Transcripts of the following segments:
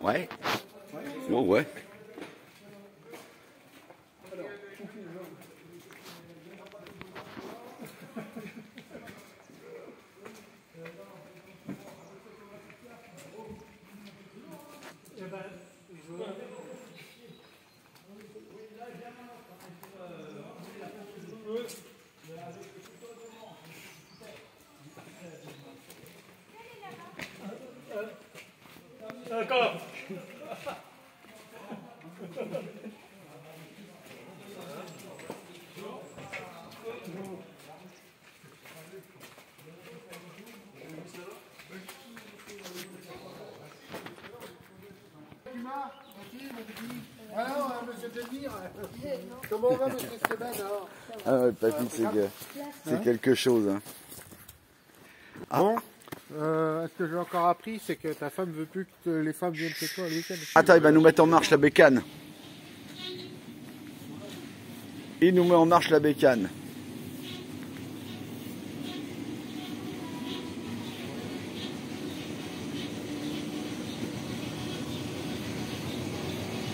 Ouais. Oh, ouais. D'accord. Alors, monsieur Demir, comment va monsieur Esteban alors? Ah ouais, papy, c'est quelque chose. Hein. Ah. Bon, ce que j'ai encore appris, c'est que ta femme veut plus que les femmes viennent chez toi le week-end. Attends, il va nous mettre en marche la bécane. Il nous met en marche la bécane.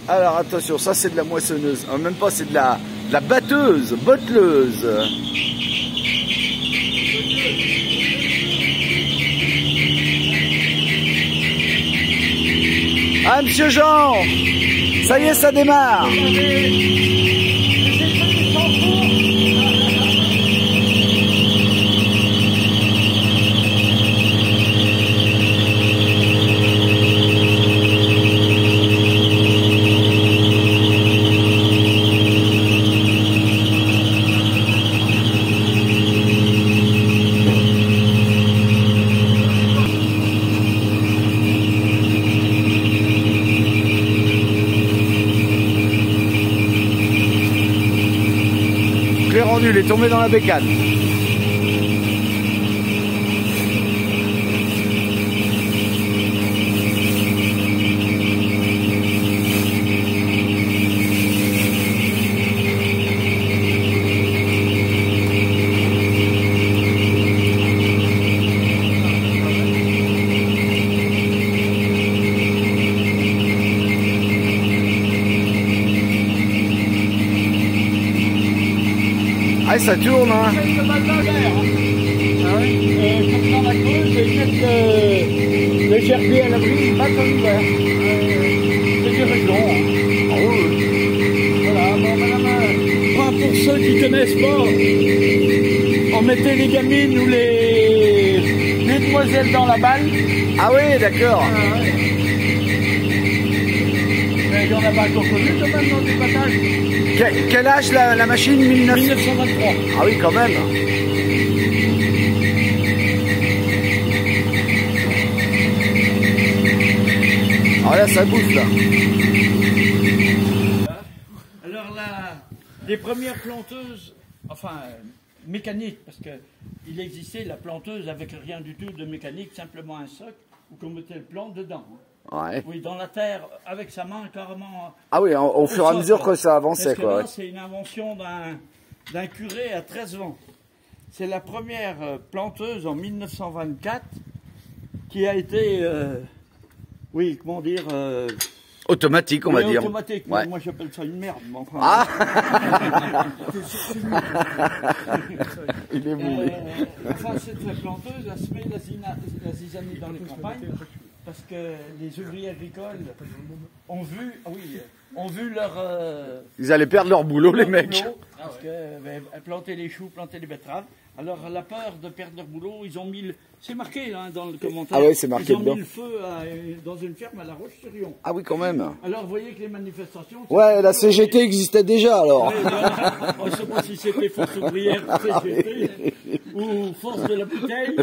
Alors attention, ça c'est de la moissonneuse. Même pas, c'est de la batteuse, botteleuse. Ah, monsieur Jean, ça y est, ça démarre. Rendu, il est tombé dans la bécane. Ah, ça tourne, hein. Ah ouais. Comme dans la Creuse, ils mettent le gerbier à l'abri, ils battent en hiver. C'est des raisons. Ah oui. Voilà, bon madame, pour ceux qui ne connaissent pas, on mettait les gamines ou les demoiselles dans la balle. Ah oui, d'accord. Mais il y en a pas encore connu quand même dans des battages. Quel âge la machine? 1923. Ah oui, quand même. Ah là, ça bouffe là. Alors les premières planteuses, enfin mécaniques, parce qu'il existait la planteuse avec rien du tout de mécanique, simplement un soc où on mettait le plant dedans. Ouais. Oui, dans la terre, avec sa main carrément. Ah oui, au fur et à mesure que ça avançait, parce que quoi. là, c'est une invention d'un curé à 13 vents. C'est la première planteuse en 1924 qui a été, oui, comment dire, Automatique, on va dire. Automatique, Ouais. moi j'appelle ça une merde. Mais enfin, Ah. Il est moulé. Enfin, cette planteuse a semé la zizanie dans les campagnes parce que les ouvriers agricoles ont vu leur... Ils allaient perdre leur boulot, les mecs. Parce que planter les choux, planter les betteraves. Alors, à la peur de perdre leur boulot, ils ont mis le... C'est marqué là, dans le commentaire. Ah oui, c'est marqué ils ont dedans. mis le feu dans une ferme à La Roche-sur-Yon. Ah oui, quand même. Alors, vous voyez que les manifestations... Ouais, la CGT existait déjà, alors. Oui, voilà. On ne sait pas si c'était Force ouvrière, CGT, ou Force de la bouteille.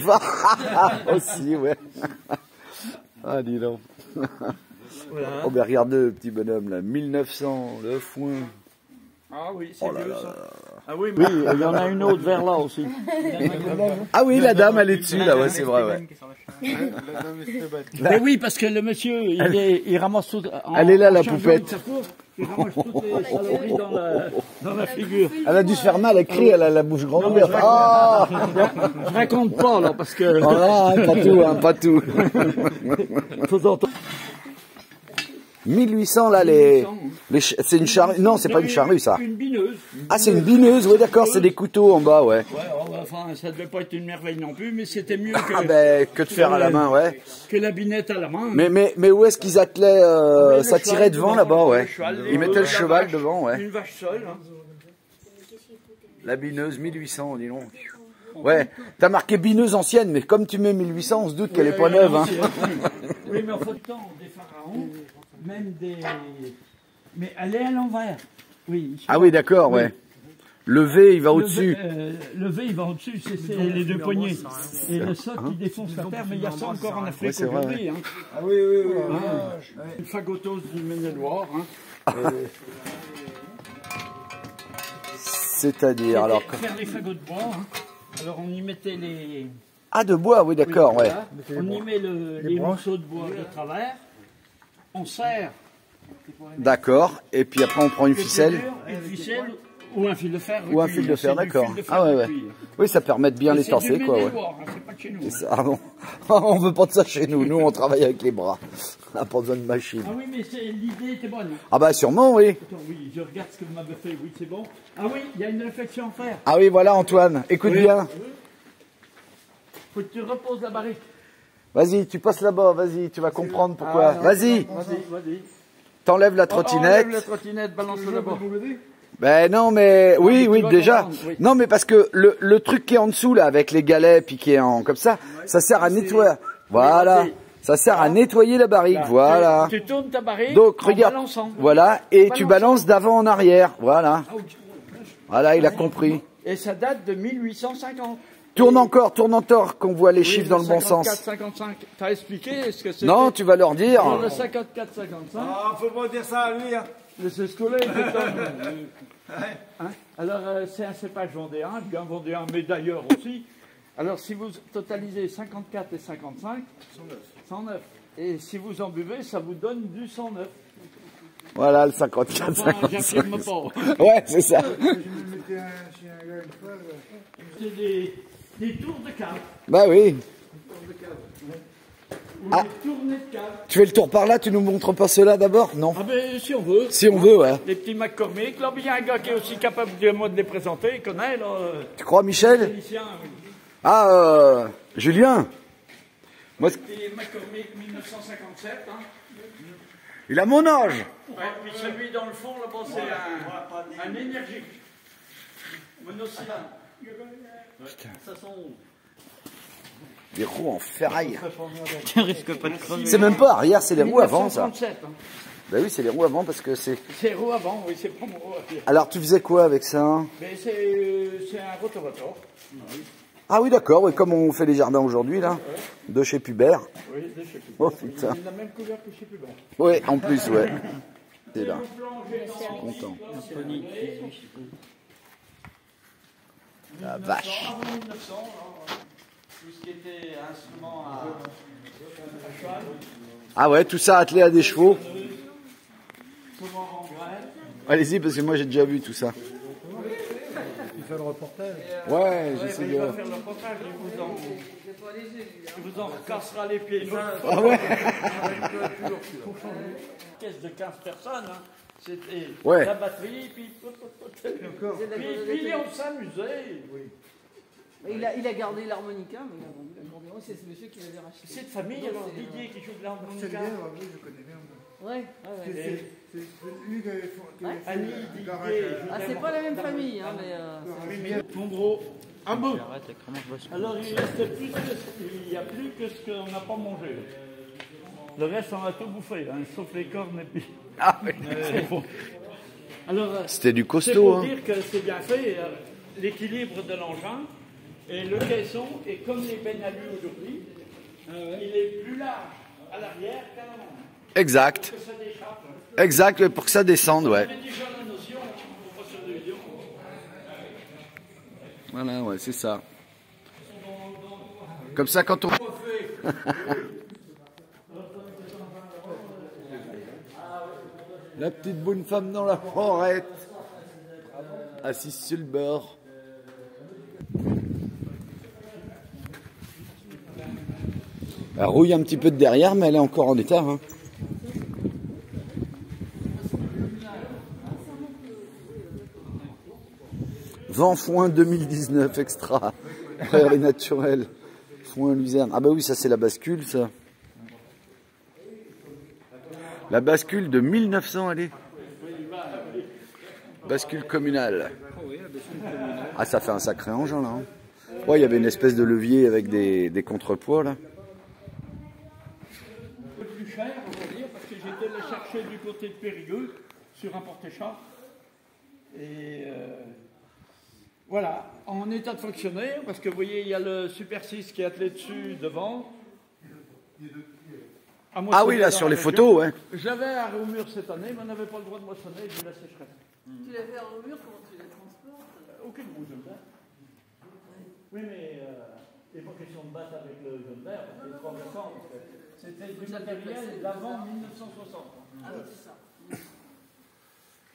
Aussi, ouais. Ah, dis donc. Voilà. Oh, ben regardez le petit bonhomme, là. 1900, le foin. Ah oui, c'est Oh là vieux, là ça. là. Ah oui, mais il y en a une autre vers là aussi. Ah oui, la dame, elle est dessus, là, ouais, c'est vrai, ouais. Mais oui, parce que le monsieur, il ramasse tout. Elle est là, la en chargeant poupette. de sa course, il ramasse toutes les saloperies dans la figure. Elle a dû se faire mal, elle crie, elle a la bouche grande ouverte. Ah. Je raconte pas, là, parce que. Oh là, pas tout, hein, pas tout. De temps en temps. 1800 là, 1800. c'est une charrue. Non, c'est pas une charrue ça. Une bineuse. Ah, c'est une bineuse, oui, d'accord, c'est des couteaux en bas, ouais. Ouais, enfin, ça devait pas être une merveille non plus, mais c'était mieux que, Ah, ben, que de faire à la main, ouais. que la binette à la main. Mais où est-ce qu'ils attelaient, Le ça cheval tirait devant là-bas, ouais. le cheval, Ils mettaient le la cheval vache, devant, ouais. Une vache seule. Hein. La bineuse 1800, dis donc. Ouais, t'as marqué bineuse ancienne, mais comme tu mets 1800, on se doute qu'elle est pas neuve, hein. Oui, mais en fait, temps des pharaons, même des. Mais elle est à l'envers. Oui. Ah oui, d'accord, ouais. Le V, il va au-dessus. Le V, il va au-dessus, c'est les deux poignées. Et le socle, il défonce la terre, mais il y a ça encore en Afrique c'est vrai, aujourd'hui. Hein. Ah oui, oui, oui. Une fagotose du Maine-et-Loire. Hein. C'est-à-dire, alors... Faire les fagots de bois. Hein. Alors on y mettait les... Ah, de bois, oui, d'accord, ouais. Voilà. On y met les morceaux de bois de travers. On serre. D'accord, et puis après on prend une ficelle. Une ficelle ou un fil de fer. Ou un recueilli. fil de fer, C'est du d'accord. fil de fer Ah ouais, ouais. recueilli. Oui, ça permet de bien Et les c'est tasser, du quoi, ouais. Maine-et-Loire, hein, c'est pas de chez nous. C'est ça, bon. On veut pas de ça chez nous, nous on travaille avec les bras. On n'a pas besoin de machine. Ah oui, mais l'idée était bonne. Ah bah sûrement, oui. Attends, oui, je regarde ce que vous m'avez fait, oui, c'est bon. Ah oui, il y a une réflexion à faire. Ah oui, voilà Antoine, écoute bien. Faut que tu reposes la barrique. Vas-y, tu passes là-bas, vas-y, tu vas comprendre pourquoi. Vas-y, Vas-y. t'enlèves la Enlève trottinette. la trottinette, balance-le là-bas. Ben non, mais oui, mais oui, tu vas déjà. comprendre, oui. Non, mais parce que le truc qui est en dessous là, avec les galets, puis qui est en comme ça sert à nettoyer. Voilà, ça sert à nettoyer la barrique. Là, Voilà. Tu tournes ta barrique Donc en regarde, balançant. voilà, et tu Balançant. balances d'avant en arrière. Voilà, Ah oui. voilà, il a compris. Et ça date de 1850. Tourne encore, qu'on voit les chiffres dans le bon sens. 54-55. T'as expliqué ce que c'était? Non, tu vas leur dire. Dans le 54-55. Ah, faut pas dire ça à lui, hein. C'est scolaire, hein? Alors, c'est un cépage vendéen, bien vendéen, mais d'ailleurs aussi. Alors, si vous totalisez 54 et 55, 109. Et si vous en buvez, ça vous donne du 109. Voilà, le 54, Enfin, 55. j'affirme pas. Ouais, c'est ça. Je me mettais chez un gars une fois. C'est des tours de cave. Bah oui. Ou Ah. des tournées de cave. Tu fais le tour par là, tu nous montres pas cela d'abord? Non. Ah ben, si on veut. Si on veut, ouais. Les petits McCormick. Là, il y a un gars qui est aussi capable de moi de les présenter. Il connaît, là. Tu crois, Michel? Félicien, oui. Ah, Julien. Moi, Petit McCormick 1957, hein. il a mon âge. Ouais, puis celui dans le fond, là-bas, c'est un énergique. Monocylindre. Ça sent Des roues en ferraille. Tu risques pas de crever. C'est même pas arrière, c'est les roues avant, ça. 1937, hein. Bah oui, c'est les roues avant parce que c'est... C'est roues avant, oui, c'est pas mon roue arrière. Alors, tu faisais quoi avec ça? Mais c'est un rotovator. Ah oui, d'accord, oui, comme on fait les jardins aujourd'hui, là. De chez Pubert. Oui, de chez Pubert. Oh, putain. Il a la même couleur que chez Pubert. Oui, en plus, ouais. C'est là. Content. La vache. Avant 1900, tout ce qui était instrument à cheval, Ah ouais, tout ça attelé à des chevaux. souvent en grêle. Allez-y, parce que moi j'ai déjà vu tout ça. Il fait le reportage. Ouais, j'essaie Il de... va faire le reportage, il vous en cassera les pieds. Ah ouais. Caisse de 15 personnes, hein. C'était Ouais. la batterie, puis on s'amusait. Il a gardé l'harmonica, mais il a vendu l'accordéon. C'est ce monsieur qui l'avait racheté. C'est de famille, alors Didier qui joue de C'est l'harmonica. bien, oui, je connais bien. Ouais. C'est lui qui avait fait Annie, le Didier. garage. Ah, c'est pas la même famille, hein, mais. En gros, un bout. Alors il reste plus il n'y a plus que ce qu'on n'a pas mangé. Le reste, on a tout bouffé, hein, sauf les cornes et puis. Ah oui. Alors, C'était du c'est costaud, pour hein. dire que c'est bien fait, l'équilibre de l'engin et le caisson est comme les bennes à lui aujourd'hui. Il est plus large à l'arrière qu'à l'avant. Exact. Que ça déchappe. Exact, pour que ça descende, ouais. On a déjà la notion, on va sur des vidéos. Voilà, ouais, c'est ça. Comme ça, quand on... La petite bonne femme dans la forêt, assise sur le bord. Elle rouille un petit peu de derrière, mais elle est encore en état. Hein. Vent foin 2019 extra. Frère et naturel. Foin Luzerne. Ah bah oui, ça c'est la bascule, ça. La bascule de 1900, allez. Bascule communale. Ah, ça fait un sacré engin, là. Hein. Ouais, il y avait une espèce de levier avec des contrepoids, là. Un peu plus cher, on va dire, parce que j'étais le chercher du côté de Périgueux, sur un porte-écharpe. Et voilà, en état de fonctionnaire, parce que vous voyez, il y a le Super 6 qui est attelé dessus, devant. Ah oui, là, sur les photos, ouais. Je l'avais à Réaumur cette année, mais on n'avait pas le droit de moissonner, je la sécherai. Tu l'as fait à Réaumur, comment tu la transportes? Aucune bouse de ça. Oui, mais il n'est pas question de battre avec le jaune vert, parce que c'est trop récent. C'était du matériel d'avant 1960. Ah oui, c'est ça.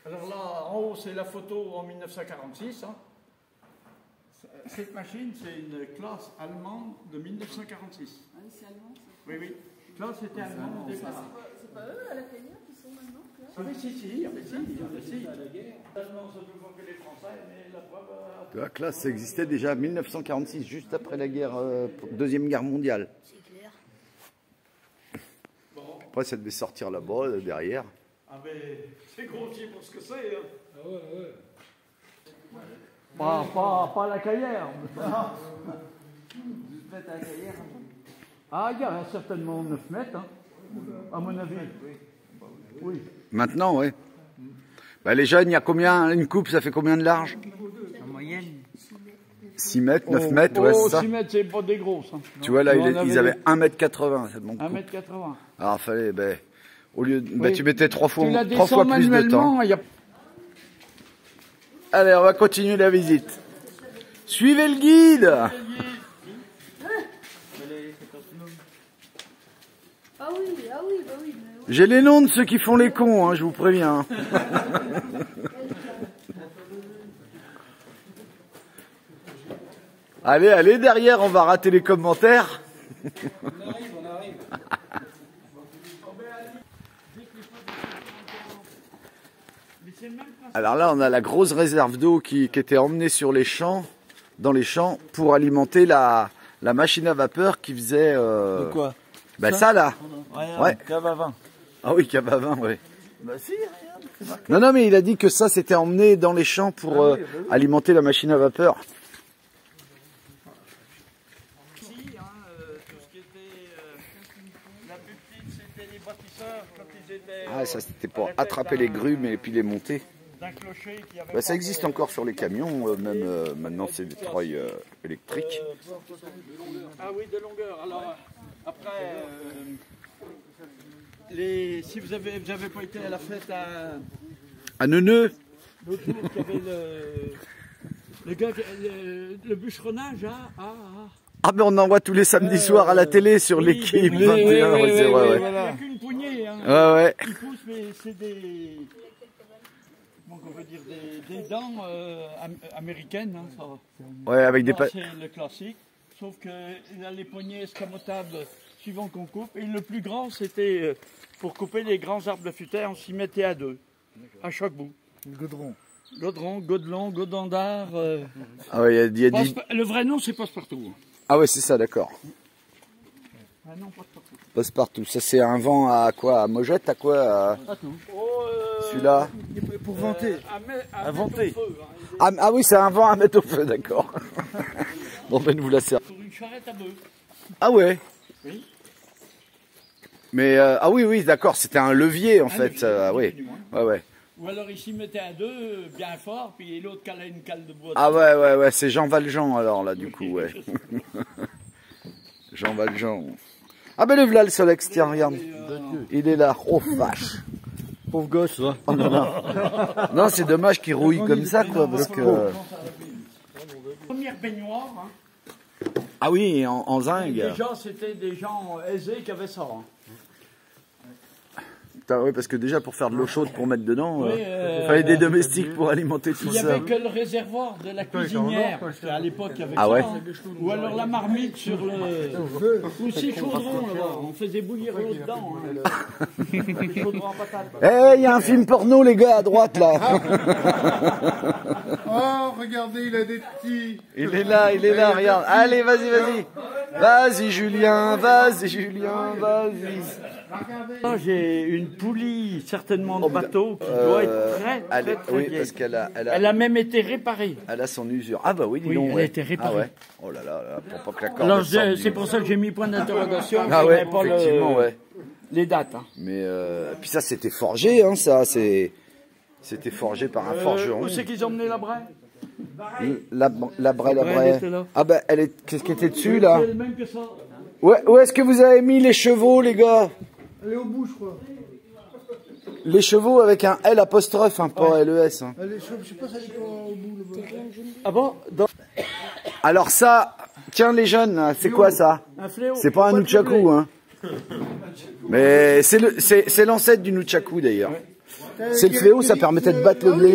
Alors là, en haut, c'est la photo en 1946. Hein. Cette machine, c'est une classe allemande de 1946. Ah oui, c'est allemand, ça. Oui, oui. Classe était allemande au départ. C'est pas eux, à la Kenya, qui sont maintenant là? Ah oui, si. À la guerre. Les Allemands sont plus forts que les Français, mais la preuve... La classe, ça existait déjà en 1946, juste après la guerre, Deuxième Guerre mondiale. C'est clair. Bon. Après, ça devait sortir là-bas, derrière. Ah mais c'est grossier pour ce que c'est. Hein. Ah ouais. Pas la Caillère. Faites à la Caillère. Ah, il y a certainement 9 mètres, hein, à mon avis. Oui. Maintenant, oui. Bah, les jeunes, il y a combien? Une coupe, ça fait combien de large? En moyenne. 6 mètres, 9 mètres, ouais, c'est ça. 6 mètres, c'est pas des grosses. Hein. Tu vois, là, Nous, ils avaient 1m80, cette montre. 1m80. Alors, fallait, ben, au lieu de, Oui. tu mettais 3 fois, Tu la 3 fois descends plus de temps. manuellement, il y a... Allez, on va continuer la visite. Suivez le guide. Ah oui, bah oui. Mais oui. J'ai les noms de ceux qui font les cons, hein, je vous préviens. Allez, derrière, on va rater les commentaires. On arrive. Alors là, on a la grosse réserve d'eau qui était emmenée sur les champs, dans les champs, pour alimenter la machine à vapeur qui faisait... De quoi? Ben ça là. Ouais. Cave à vin. Ah oui, cave à vin, ouais. Bah si, regarde, c'est marqué. Non, mais il a dit que ça, c'était emmené dans les champs pour alimenter la machine à vapeur. Ici, hein, tout ce qui était... la plus petite, c'était les bâtisseurs quand ils étaient... Ah, ça, c'était pour attraper les grumes et puis les monter. D'un clocher qui avait... Bah, ça existe encore sur les camions, même maintenant, c'est des treuils électriques. Ah oui, de longueur. Alors, après... si vous avez pas été à la fête À Neuneu. l'autre jour, il y avait le gars, le bûcheronnage Ah, mais on en voit tous les samedis soirs à la télé sur oui, l'équipe oui, 21. Ouais, c'est vrai, ouais. Il n'y a qu'une poignée. Hein. Ouais. Ils poussent, mais c'est des... Comment on peut dire, des dents américaines. Hein, ça. Ouais, avec des... Ça, c'est le classique. Sauf qu'il a les poignées escamotables suivant qu'on coupe. Et le plus grand, c'était pour couper les grands arbres de futaie, on s'y mettait à deux, à chaque bout. Le goudron. Godelon, godendard. Ah ouais, il y a dit... Le vrai nom, c'est Passe-Partout. Ah ouais, c'est ça, d'accord. Ah non, Passe-Partout. Passe-partout. Ça, c'est un vent à quoi? À Mogette, à quoi? Celui-là? Pour vanter. À vanter. mettre au feu, hein. Ah oui, c'est un vent à mettre au feu, d'accord. Bon, ben, vous la servez. Pour une charrette à bœuf. Ah ouais. Oui. Mais, ah oui, d'accord, c'était un levier, en fait. Oui. Ouais. Ou alors il s'y mettait à deux, bien fort, puis l'autre calait une cale de bois. Ah ouais, c'est Jean Valjean, alors, là, du coup, ouais. Jean Valjean. Ah ben, le voilà le Solex, tiens, regarde. Il est là. Oh, vache. Pauvre gosse, va. Oh, non, c'est dommage qu'il rouille comme ça, quoi, parce que... Première baignoire, hein. Ah oui, en zinc. Déjà, c'était des gens aisés qui avaient ça. Hein. Putain, ouais, parce que déjà pour faire de l'eau chaude pour mettre dedans, Oui, il fallait des domestiques pour alimenter tout Il n'y ça. avait que le réservoir de la cuisinière, parce qu'à l'époque il y avait Ah ça, ouais. hein. Ou alors la marmite sur le... Ou si chaudron là-bas, on faisait bouillir l'eau dedans. Hein. Les chaudrons en patate. Eh, il y a un film porno, les gars, à droite, là. Oh, regardez, il a des petits. Il est là, regarde. Allez, vas-y, vas-y. Vas-y, Julien, vas-y, Julien, vas-y. Ah, j'ai une poulie, certainement de bateau, qui doit être très Oui, vieille. parce qu'elle Elle a même été réparée. elle a son usure. Ah bah oui, dis Oui, donc. elle a Ouais. été réparée. Ah ouais. Oh là là, pour pas que la corde Alors sorte du- c'est pour ça que j'ai mis point d'interrogation. Ah je ouais, n'avais pas effectivement, ouais. les dates. Hein. Mais puis ça, c'était forgé, hein, ça. C'était forgé par un forgeron. Où c'est qu'ils ont mené la braie? La braie. elle était là. Ah bah, qu'est-ce qui était dessus, là? C'est le même que ça. Ouais, où est-ce que vous avez mis les chevaux, les gars? Elle est au bout, je crois. Les chevaux avec un L apostrophe, hein, pas LES. Hein. Elle est, je sais pas si elle est au bout, là-bas. Ah bon? Alors ça, tiens les jeunes, là, c'est quoi ça? Un fléau. C'est pas un nunchaku, hein. Mais c'est l'ancêtre du nunchaku d'ailleurs. C'est le fléau, ça permettait de battre le blé.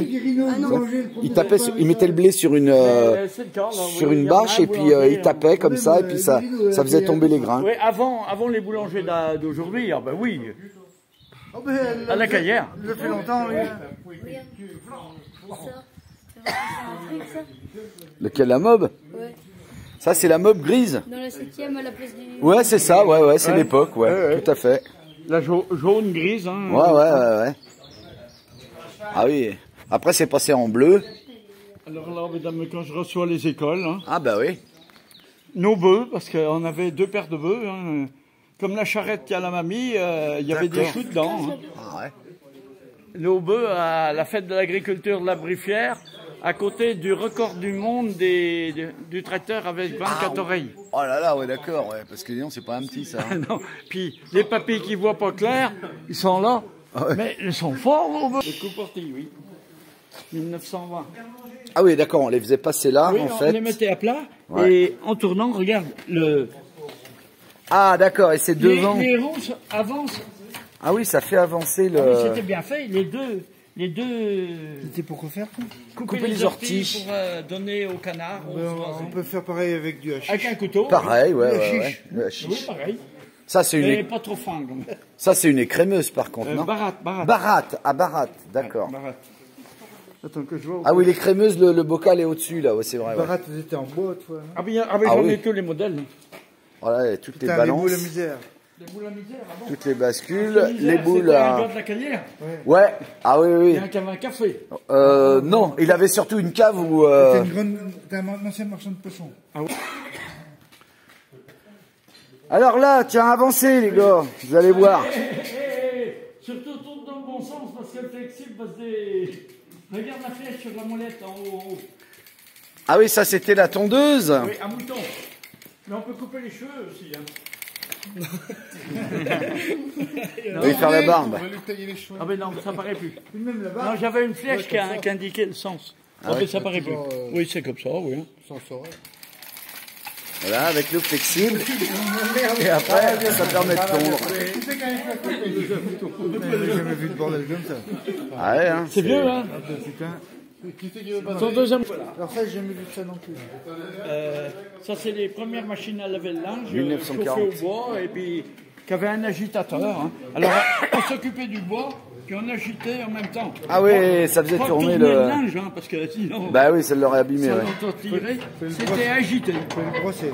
Il mettait le blé sur une C'est le cas, là, sur oui, il une y en a bâche un et puis boulanger, il tapait comme ça et puis ça faisait tomber les grains. Oui, avant les boulangers d'aujourd'hui, ah ben oui, Oh, ben, elle à la Caillère. ça fait longtemps, oui. Lequel, la mob? Ouais. Ça c'est la mob grise. Dans la 7ème à la place du... Ouais, c'est ça, ouais, c'est l'époque, ouais, tout à fait. La jaune, grise. Hein. Ouais. Ah oui. Après c'est passé en bleu. Alors là, mesdames, quand je reçois les écoles, hein, Ah bah oui. nos bœufs, parce qu'on avait 2 paires de bœufs, hein, comme la charrette qu'il y a à la mamie, il y avait des choux dedans. Hein. Ah ouais. Nos bœufs à la fête de l'agriculture de la Briffière, à côté du record du monde du tracteur avec 24 oreilles. Oh là là, ouais, d'accord, ouais, parce que non, c'est pas un petit ça. Hein. Non. Puis les papis qui voient pas clair, ils sont là, mais ils sont forts, nos bœufs. Le coup porté, oui. 1920. Ah oui, d'accord, on les faisait passer là, Oui, en on fait. les mettait à plat, Ouais. et en tournant, regarde, Ah d'accord, et c'est devant. les roues avancent. Ah oui, ça fait avancer le... Ah oui, c'était bien fait, les deux... C'était pour quoi faire ça? Couper les orties pour donner au canard, aux oiseaux. On peut faire pareil avec du hachis. Avec un couteau. Pareil, ouais, Le ouais, chiche. Le Oui, chiche. pareil. Ça, c'est Mais une... pas trop fin. Comme... Ça, c'est une écrémeuse, par contre, non? Barat. Barat, ah, Barat, d'accord. Barat. Attends que je vois. Ah oui, les crémeuses, le bocal est au-dessus, là, ouais, c'est vrai. Ouais. Barat, c'était en bois, toi. Ah ben, Ah j'en oui. ai tous les modèles. Voilà, toutes les Putain, les balances, boules à misère. Les boules à misère, ah bon? toutes les bascules, les boules C'était un à... gars de la Caillère. Ouais, ah oui, Il oui. y a un qui avait un café. Non, il avait surtout une cave où... T'es un ancien marchand de poissons. Alors là, tiens, avancez, les gars, vous allez voir. Surtout tourne dans le bon sens parce que le flexible va se dé... Regarde la flèche sur la molette en haut. Ah oui, ça, c'était la tondeuse. Oui, un mouton. Mais on peut couper les cheveux aussi. Hein. Oui, faire la barbe. On va lui tailler les cheveux. Ah ben non, ça paraît plus. Même là-bas. Non, j'avais une flèche qui indiquait le sens. Ah ben ça paraît plus. Oui, c'est comme ça, oui. hein. Sans saurait. Voilà, avec le flexible. Et après, ça permet de tondre. J'ai jamais vu de bordel comme ça. Ah ouais, hein. C'est vieux, hein. Putain. Son deuxième... Alors ça, j'ai jamais vu ça non plus. Ça, c'est les premières machines à laver le linge, 1940. chauffées au bois, et puis qui avaient un agitateur. Hein. Alors, on s'occupait du bois, puis on agitait en même temps. Ah oui, ça faisait Pas tourner le le... linge, hein, parce que sinon, Bah oui, ça l'aurait abîmé, ça ouais. longtemps tiré. C'était agité. Faut le brosser.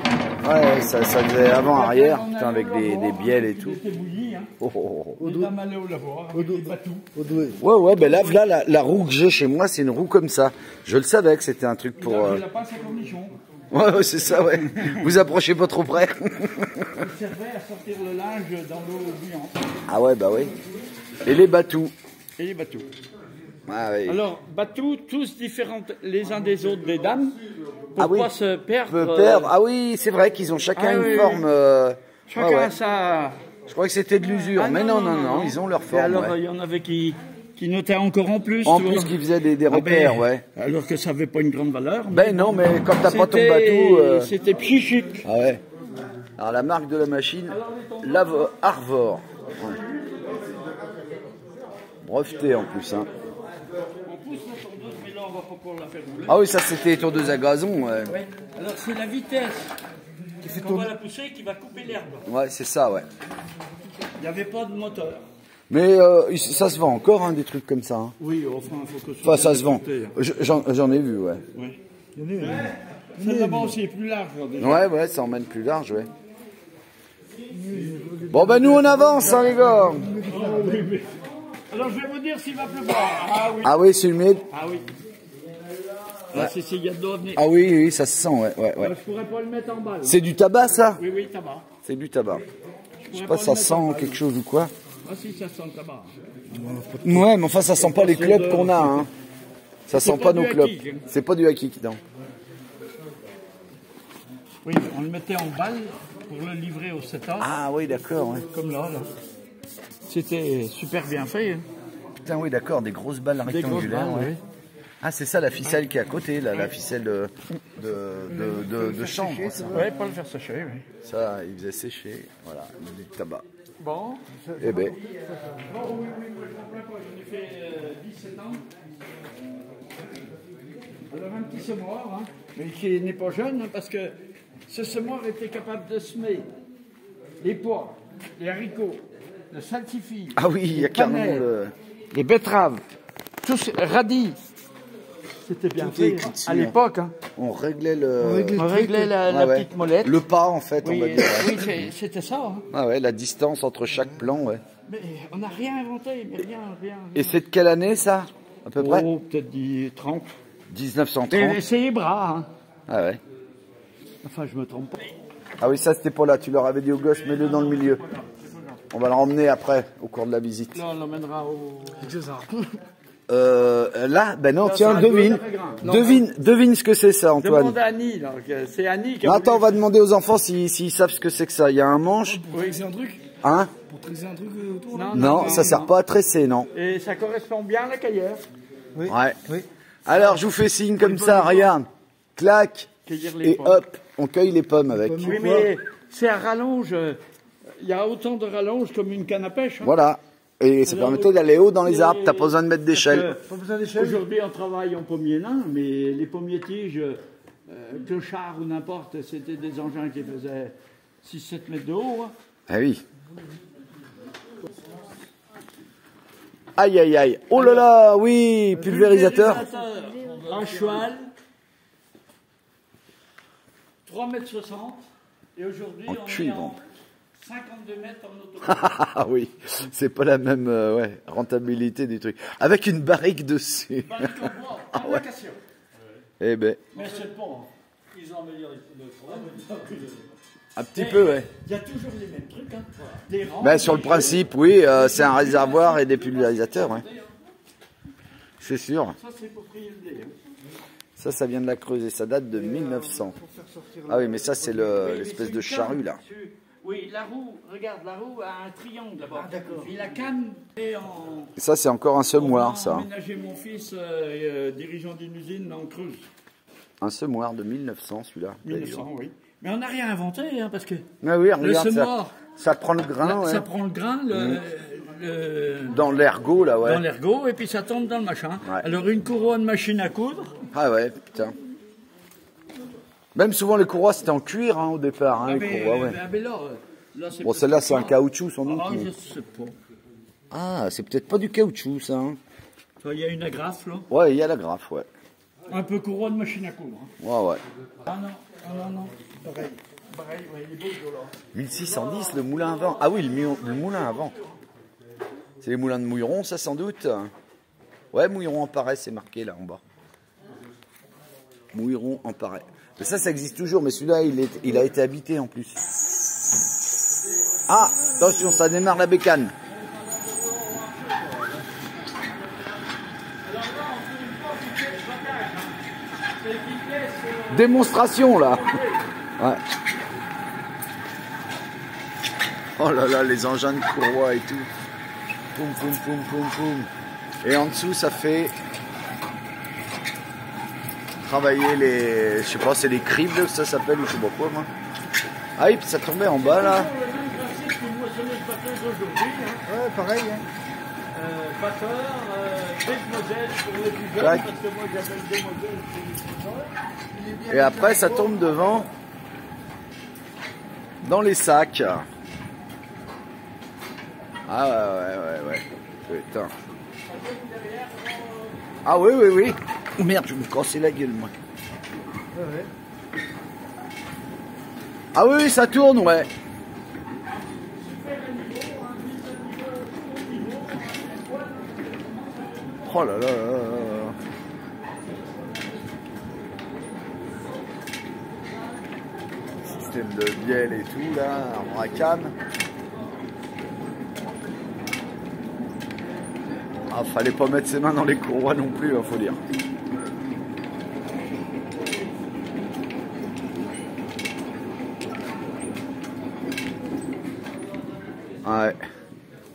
Ouais, ça faisait avant-arrière, putain, avec des bielles et tout. C'était bouilli, hein. Oh, oh, oh. Les dames allaient au lavoir, avec des batous. Au doué. Ouais, ben là, la roue que j'ai chez moi, c'est une roue comme ça. Je le savais que c'était un truc pour... Il a pas sa cornichon. Ouais, c'est ça, ouais. Vous approchez pas trop près. Il servait à sortir le linge dans l'eau bouillante. Ah ouais, bah oui. Et les batous. Et les batous. Ah oui. Alors, batous, tous différents les uns des autres des dames, pour Ah oui. pas se perdre. Peut perdre. Ah oui, c'est vrai qu'ils ont chacun Ah une oui. forme... Chacun ouais, ouais. a sa... Je croyais que c'était de l'usure, Ah mais non, ils ont leur Et forme. alors, ouais. il y en avait qui notaient encore en plus. En tu plus, vois. qui faisaient des Ah ben, repères, ouais. Alors que ça n'avait pas une grande valeur. Ben non, mais quand t'as pas ton C'était- bateau... C'était psychique. Ah ouais. Alors la marque de la machine, Arvor. Ouais. Breveté en plus. Hein. On pousse la tondeuse, mais là, on va pas pouvoir la faire rouler. Ah oui, ça c'était les tondeuses à gazon. Ouais, Ouais. Alors, c'est la vitesse qu'on va la pousser qui va couper l'herbe. ouais c'est ça, ouais. Il n'y avait pas de moteur. Mais ça se vend encore, hein, des trucs comme ça. Hein. Oui, enfin, il faut que Enfin, ça se vend. côté, hein. J'en ai vu, ouais. Ouais. Il y en a une. Celle là-bas aussi est plus large. Déjà. Ouais, ouais, ça emmène plus large, ouais. Bon, ben nous on avance, hein, les gars. Ah, oui, mais... Alors, je vais vous dire s'il va pleuvoir. Ah oui. Ah oui, c'est humide. Ah oui. Là, c'est s'il y a de l'eau. Ah oui, oui, ça se sent, ouais, ouais, ouais. Je pourrais pas le mettre en balle. C'est du tabac, ça? Oui, oui, tabac. C'est du tabac. Je sais pas, le ça mettre en sent balle. quelque chose ou quoi. Ah si, ça sent le tabac. Ouais, mais enfin, ça sent pas les clubs qu'on a, hein. Ça sent pas du nos clubs. haki, hein. C'est pas du haki, non. Oui, on le mettait en balle pour le livrer au 7 ans, Ah oui, d'accord, ouais. comme là. C'était super bien fait. Hein. Putain, oui, d'accord, des grosses balles Des grosses rectangulaires, balles, ouais. oui. Ah, c'est ça la ficelle qui est à côté, là, la ficelle de chambre. Ça. Ouais, pas le faire sécher, oui. Ça, il faisait sécher, voilà, du tabac. Bon. Eh ben, Bon, oui, j'en ai fait 17 ans. Alors un petit semoir, hein, mais qui n'est pas jeune, hein, parce que ce semoir était capable de semer les pois, les haricots, le salsifis, ah oui, il y a les carrément panais, le... les betteraves, tous radis. C'était bien Tout est fait écrit dessus, à l'époque. Hein. On réglait le... On réglait la ouais. petite molette. Le pas, en fait, Oui, on va dire. oui, c'était ça. Hein. Ah ouais, la distance entre chaque plan, ouais. Mais on n'a rien inventé, mais rien. Et c'est de quelle année, ça, à peu près? Oh, peut-être 30. 1930. Et c'est les bras. Hein. Ah ouais. Enfin, je me trompe pas. Ah oui, ça, c'était pas là. Tu leur avais dit aux gosses, mets-le dans le milieu. On va le remmener après, au cours de la visite. Là, on l'emmènera au... Là, ben non, Ça, tiens, c'est un devine. peu grand. Non, devine ce que c'est ça, Antoine. Demande à Annie, là. C'est Annie qui a Non, attends, on voulu- va demander aux enfants s'ils savent ce que c'est que ça. Il y a un manche, Oui. C'est un truc hein? pour tresser un truc autour. Non, ça sert pas à tresser, non. Et ça correspond bien à la caillère. Oui. Ouais. Oui. Alors, je vous fais signe comme ça, regarde. Clac. Cueillir les Et pommes. hop, on cueille les pommes avec. pommes. Oui, mais c'est à rallonge. Il y a autant de rallonge comme une canne à pêche. Hein. Voilà. Et ça Alors, permettait d'aller haut dans les arbres. T'as pas besoin de mettre d'échelle. Pas besoin d'échelle. Aujourd'hui, on travaille en pommier nain, mais les pommiers tiges, clochard ou n'importe, c'était des engins qui faisaient 6-7 mètres de haut. Hein. Ah oui. Aïe, aïe, aïe. Oh là là, oui, pulvérisateur. À cheval, 3,60 mètres. Et aujourd'hui, En on cuivre, est en en 52 mètres en auto. Ah oui, c'est pas la même ouais, rentabilité du truc. Avec une barrique dessus. Barrique en bois, en acacia. Eh ben, Mais c'est le pont. Hein. Ils ont amélioré le problème. un petit peu, ouais. Il y a toujours les mêmes trucs. Hein. Des rangs, Ben, sur le principe, oui, c'est un réservoir et des pulvérisateurs, ouais. C'est sûr. Ça, c'est pour prier le blé. Hein. Ça vient de la Creuse et ça date de 1900. Ah oui, mais ça, c'est l'espèce de charrue, là. Oui, la roue, regarde, la roue a un triangle là-bas. Ah, d'accord. Et la canne est en... Et ça, c'est encore un semoir, On ça. a emménagé mon fils, dirigeant d'une usine en Creuse. Un semoir de 1900, celui-là. 1900, oui. Mais on n'a rien inventé, hein, parce que Ah oui, le regarde, semoir, ça prend le grain, ouais. ça prend le grain, Dans l'ergot, là, ouais. dans l'ergot, et puis ça tombe dans le machin. Ouais. Alors une courroie de machine à coudre, Ah ouais, putain. Même souvent, les courroies, c'était en cuir, hein, au départ, hein, les courroies, ouais. mais là c'est Bon, celle-là, c'est un caoutchouc, sans doute. Ah, mais- je sais pas. Ah, c'est peut-être pas du caoutchouc, ça. Hein. Il y a une agrafe, là. Ouais, il y a la grafe, ouais. Un peu courroie de machine à coudre. Hein. Ouais, ouais. Ah non. Pareil. Pareil, ouais, il est beau, ce gars-là. 1610, le moulin à vent. Ah oui, le moulin à vent. C'est les moulins de Mouilleron, ça, sans doute. Ouais, Mouilleron en Parais, c'est marqué, là, en bas. Mouilleron en Parais. Mais ça existe toujours, mais celui-là, il a été habité, en plus. Ah, attention, ça démarre la bécane. Démonstration, là. Ouais. Oh là là, les engins de courroie et tout. Poum, poum, poum, poum, poum. Et en dessous, ça fait travailler les... Je sais pas, c'est les cribles, ça s'appelle, ou je sais pas quoi, moi. Ah oui, puis ça tombait en bas, là. Ouais, pareil. Hein. batteur, demoiselle pour les plus jeunes, Tac. parce que moi j'appelle demoiselle pour les plus jeunes. Et après, ça tombe devant, dans les sacs. Ah ouais. Putain. Ah oui. Oh merde, je vais me casser la gueule, moi. Ah oui, ça tourne, ouais. Oh là là. Système de bielle et tout, là, en racane. Ah, fallait pas mettre ses mains dans les courroies non plus, hein, faut dire. Ouais.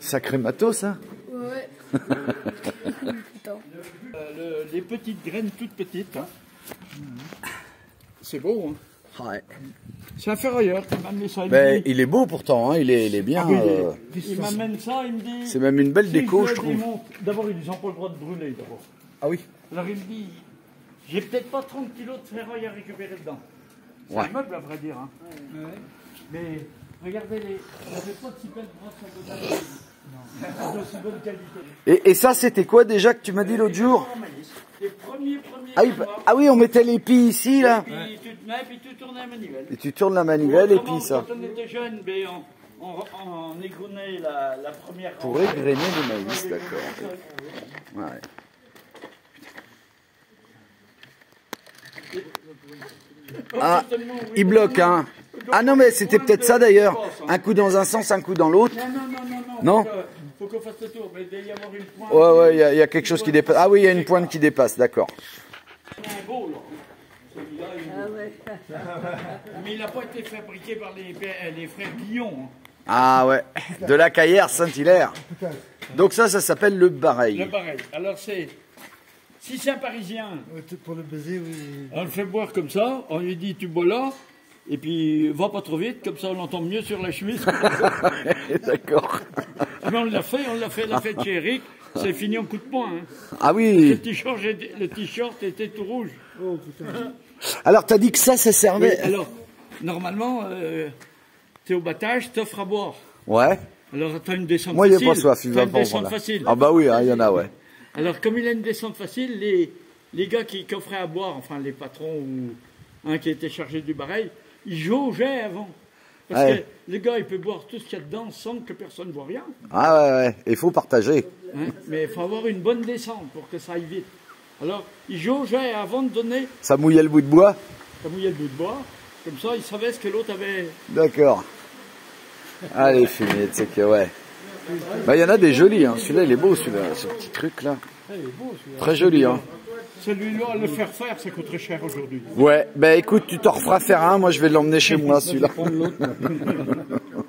Sacré matos, hein. Ouais. Putain. Les petites graines toutes petites. Hein. C'est beau, hein. Ouais. C'est un ferrailleur qui m'amène ça. Ben, il est beau pourtant, hein. Il est bien. Il m'amène ça, il me dit... C'est même une belle déco, je trouve. D'abord, ils n'ont pas le droit de brûler, d'abord. Ah oui. Alors il me dit, j'ai peut-être pas 30 kilos de ferraille à récupérer dedans. C'est Ouais. un meuble, à vrai dire. Hein. Mais regardez, il n'y avait pas de si belle brosse à côté. Non. De si bonne qualité. Et ça, c'était quoi déjà que tu m'as dit l'autre jour? Les premiers Ah oui, on mettait l'épi ici, là. puis tu te mets, puis tu tournes la manivelle. Et tu tournes la manivelle et puis ça. Quand on était jeune, ben, on égrenait la première... Pour égrener le maïs, d'accord. Ouais. Ah, il bloque, hein. Ah non, mais c'était peut-être ça d'ailleurs. Un coup dans un sens, un coup dans l'autre. Non. Non. Faut qu'on fasse le tour, mais il doit y avoir une pointe. Ouais, il y a quelque chose qui dépasse. Ah oui, il y a une pointe qui dépasse, d'accord. Il y a un beau, là. Celui-là, mais il n'a pas été fabriqué par les frères Guillon. Hein. Ah ouais, de la Caillère Saint-Hilaire. Donc ça s'appelle le Le bareil. pareil. Alors c'est... Si c'est un Parisien, Pour le baiser, oui. on le fait boire comme ça, on lui dit tu bois là, et puis va pas trop vite, comme ça on l'entend mieux sur la chemise. D'accord. Mais on l'a fait la fête chez Eric, c'est fini en coup de poing. Hein. Ah Le oui. t-shirt était tout rouge. Oh putain. Alors t'as dit que ça Oui, servait. alors, normalement, t'es au battage, t'offres à boire. Ouais. Alors t'as une descente Moi, il facile. n'y a pas soif, il T'as va une pas en descente prendre là. facile. Ah bah oui, il y en a, ouais. Alors, comme il a une descente facile, les gars qui offraient à boire, enfin les patrons ou un qui était chargé du bareil, ils jaugeaient avant. Parce Ouais. que le gars, il peut boire tout ce qu'il y a dedans sans que personne ne voit rien. Ah ouais, il faut partager. Hein. Mais il faut avoir une bonne descente pour que ça aille vite. Alors, ils jaugeaient avant de donner, Ça mouillait le bout de bois. ça mouillait le bout de bois. Comme ça, ils savaient ce que l'autre avait. D'accord. Allez, fumier, tu sais que ouais. Bah, il y en a des jolis, hein. Celui-là, il est beau, celui-là, ce petit truc là. Très joli, hein. Celui-là, le faire faire, ça coûterait cher aujourd'hui. Ouais, bah écoute, tu t'en referas faire un, moi je vais l'emmener chez moi, celui-là.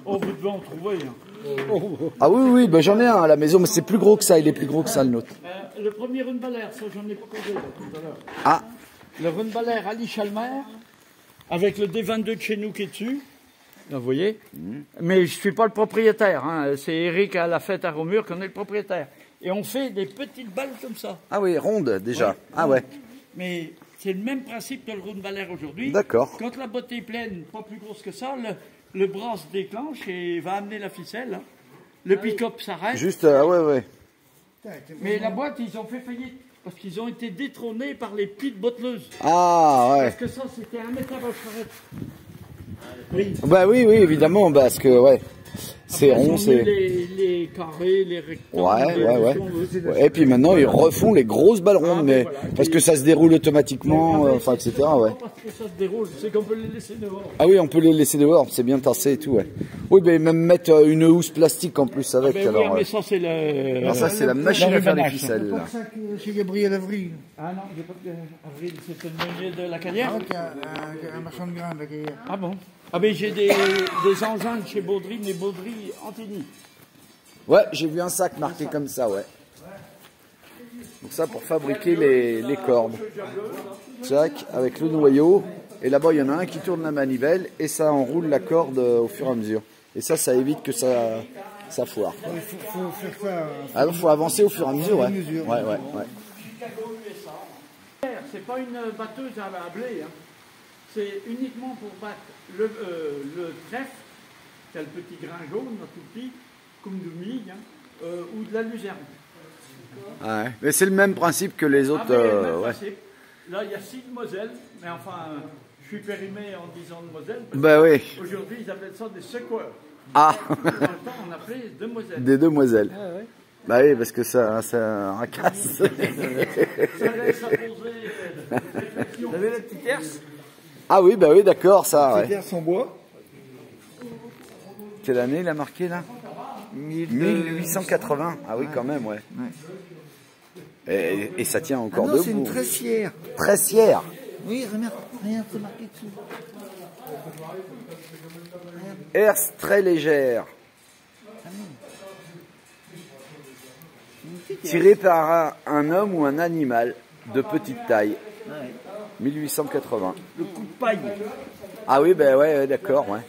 Oh, vous devez en trouver. Hein. Ah oui, bah j'en ai un à la maison, mais c'est plus gros que ça, il est plus gros que ça, le nôtre. Le premier Runballer, ça, j'en ai pas causé là, tout à l'heure. Ah, Le Runballer Ali Chalmer, avec le D22 de chez nous qui est dessus. Là, vous voyez. Mais je ne suis pas le propriétaire. Hein. C'est Eric à la fête à Romur qu'on est le propriétaire. Et on fait des petites balles comme ça. ah oui, ronde déjà. Ouais. Ah ouais, Mais c'est le même principe que le Runballer aujourd'hui. d'accord. Quand la botte est pleine, pas plus grosse que ça, le bras se déclenche et va amener la ficelle. Hein. Le pick-up s'arrête. Juste, ouais. Mais la boîte, ils ont fait faillite. Parce qu'ils ont été détrônés par les petites botteleuses. Ah ouais. Parce que ça, c'était un métal à charrette. Oui. Bah oui, évidemment, parce que ouais, c'est Après, rond, ils ont mis c'est... les carrés, les rectangles. Ouais. Et puis maintenant, ils refont les grosses balles rondes, mais parce que ça se déroule automatiquement, enfin, etc. Ouais. Parce que ça se déroule, c'est qu'on peut les laisser dehors. Ah oui, on peut les laisser dehors, c'est bien tassé et tout, ouais. Oui, ben même mettre une housse plastique en plus avec. Ben alors, oui, mais ça, c'est le. non, ça c'est la machine à faire les rubanage. ficelles. C'est Là. pour ça que chez Gabriel Avril. Ah non, j'ai pas de avril, c'est le meunier de la Canière. Ah, qui a un marchand de grains là, qui est- Ah bon? Ah ben j'ai des engins de chez Baudry, mais Baudry Antigny. Ouais, j'ai vu un sac marqué comme ça, ouais. Donc ça pour fabriquer les cordes. Sac avec le noyau. Et là-bas, il y en a un qui tourne la manivelle et ça enroule la corde au fur et à mesure. Et ça évite que ça ça foire. Il faut faire ça. Ah non, faut avancer au fur et à mesure, ouais. mesure. Ouais. C'est pas une batteuse à blé, hein. C'est uniquement pour battre le trèfle, qui a le petit grain jaune, tout petit, comme du mie, hein, ou de la luzerne. Ouais. Mais c'est le même principe que les autres. Même Ouais. principe. Là, il y a 6 de Moselle, mais enfin, je suis périmé en disant de Moselle. Parce Bah oui. Aujourd'hui, ils appellent ça des secoueurs. Ah, Dans le temps, on appelait demoiselles. des demoiselles. Ah ouais. Bah oui, parce que ça racasse. Ça laisse à poser réflexion. Vous avez la petite herse? Ah oui, bah oui, d'accord, ça, ouais. Terre sans bois. Quelle année il a marqué là 1880. Ah oui, quand même, ouais. Et ça tient encore non, c'est debout. une tressière. Tressière. Oui, regarde, c'est marqué dessus. Herse très légère. Tirée par un homme ou un animal de petite taille. 1880. Le coup de paille. Ah oui, ben ouais, d'accord, ouais.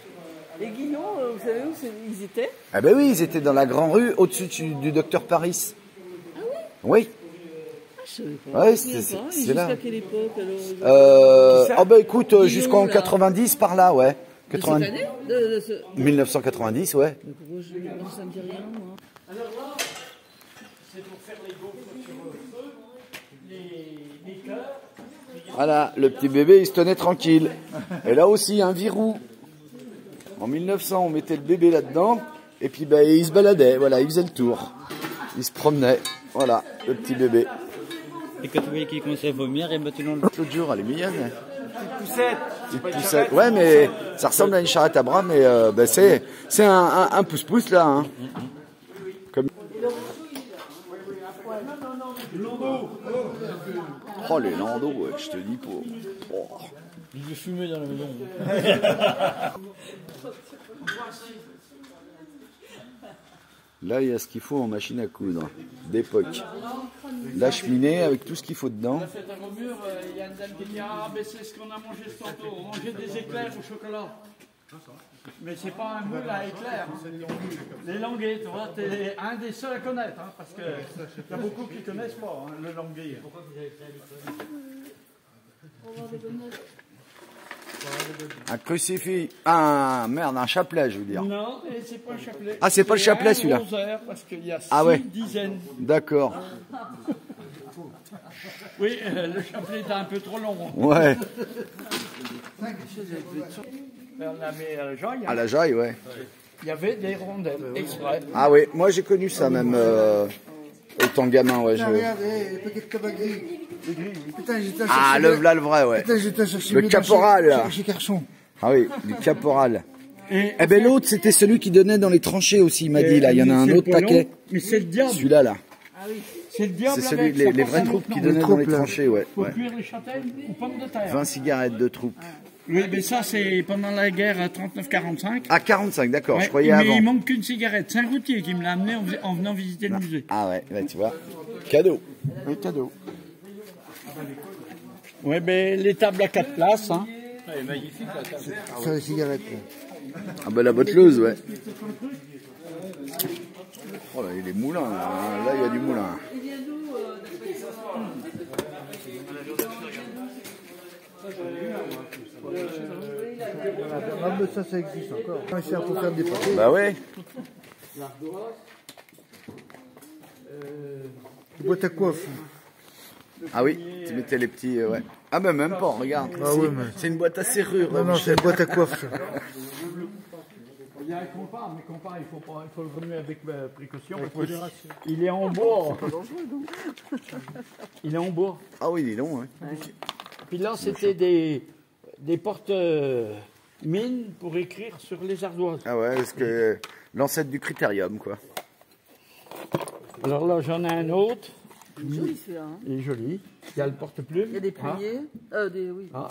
Les Guillons, vous savez où ils étaient? Ah ben oui, ils étaient dans la grande rue au-dessus du docteur Paris. Ah oui? Ah, je savais pas. Ouais, Je savais pas. Et c'est là. jusqu'à quelle époque alors? Ah ben écoute, jusqu'en 90 par là, ouais. De cette année? 1990, ouais. Non, ça me dit rien, moi. Alors là, c'est pour faire les gaufres sur feu, les cœurs. Voilà, le petit bébé, il se tenait tranquille. Et là aussi, un verrou. En 1900, on mettait le bébé là-dedans, et puis ben, il se baladait, voilà, il faisait le tour. Il se promenait, voilà, le petit bébé. Et quand tu voyais qu'il commençait à vomir, et tu l'enlevais. L'autre jour, elle est mignonne. Poussette. Petite poussette. Ouais, mais ça ressemble à une charrette à bras, mais ben, c'est un pouce-pouce là. Hein. Comme... Oh, les landaux, ouais, je te dis pour... Oh. Il veut fumer dans la maison. Là, il y a ce qu'il faut en machine à coudre, d'époque. La cheminée avec tout ce qu'il faut dedans. La fête à Romure, il y a une dame qui dit ah, ben c'est ce qu'on a mangé ce tantôt, on mangeait des éclairs au chocolat. Mais c'est pas un moule à éclairs. Les languets, tu vois, t'es un des seuls à connaître, hein, parce que il y a beaucoup qui connaissent pas hein, le languet. Un crucifix. Ah, merde, un chapelet, je veux dire. Non, et c'est pas un chapelet. Ah, c'est pas le chapelet, un celui-là. rosaire, parce qu'il y a 6 Ah ouais. dizaines. D'accord. Oui, le chapelet est un peu trop long. Ouais. On a mis à la joie, À la jaille, ouais. il y avait des rondelles exprès. Ah oui, moi j'ai connu ça même étant gamin, ouais. Putain, regarde, le paquet de tabac gris. Putain, j'étais à Ah, chercher. là le vrai, ouais. Putain, j'étais à chercher. Le mes caporal, là. Chez Carchon. Ah oui, du caporal. Et Eh ben l'autre, c'était celui qui donnait dans les tranchées aussi, il m'a dit, là. Il y en a un c'est le autre poilon, paquet. Mais c'est le diable. Celui-là, là. C'est le diable. C'est celui, avec, les ça vraies porte un troupes autre qui nom. donnaient dans les troupes, là. tranchées, ouais. Faut ouais. cuire les châtaignes ou pommes de terre. 20 cigarettes de troupes. Oui, mais ça, c'est pendant la guerre à 39-45. Ah, 45, d'accord, je Ouais, croyais mais avant. il manque qu'une cigarette. C'est un routier qui me l'a amené en venant visiter le musée. Ah ouais, tu vois. Cadeau. Oui, cadeau. Oui, mais les tables à 4 places. Hein. Sur les cigarettes. Ah ben la botteleuse, ouais. Oh là, il y a des moulins, là, il y a du moulin. Ah, mais ça existe encore. C'est pour faire des papiers. Bah ouais. Des boîtes à coiffe. Ah oui, tu mettais les petits, ouais. Ah ben même pas, regarde. Ah ouais, mais- C'est une boîte à serrure. Non, non, c'est une boîte à coiffe. Ça. Il y a un compas, mais compas, il faut le remuer avec précaution. Il est en bois. Il est en bois. Ah oui, dis donc, ouais. Puis là, c'était des portes mines pour écrire sur les ardoises. Ah ouais, parce que l'ancêtre du critérium, quoi. Alors là, j'en ai un autre. Joli celui-là. Hein. Il est joli. Il y a le porte-plume. Il y a des plumiers. Oui. Ah.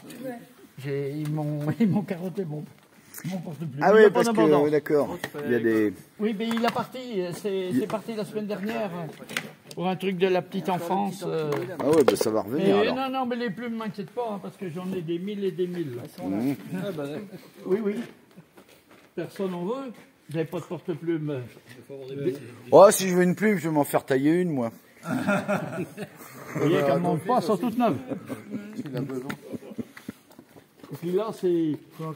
Ils m'ont carotté mon porte-plume. Ah Il y oui, a pas parce que, d'abondance. ouais, d'accord. Il y a des... Oui, mais il est parti. C'est parti la semaine dernière pour un truc de la petite enfance. Ah ouais, bah ça va revenir, Mais alors. non, mais les plumes ne m'inquiètent pas, hein, parce que j'en ai des 1000 et des 1000. Mmh. Oui. Personne n'en veut. Vous n'avez pas de porte-plume. Oh, si je veux une plume, je vais m'en faire tailler une, moi. Vous voyez qu'elles ne manquent pas, elles sont toutes neuves. Il a besoin. Et puis là, c'est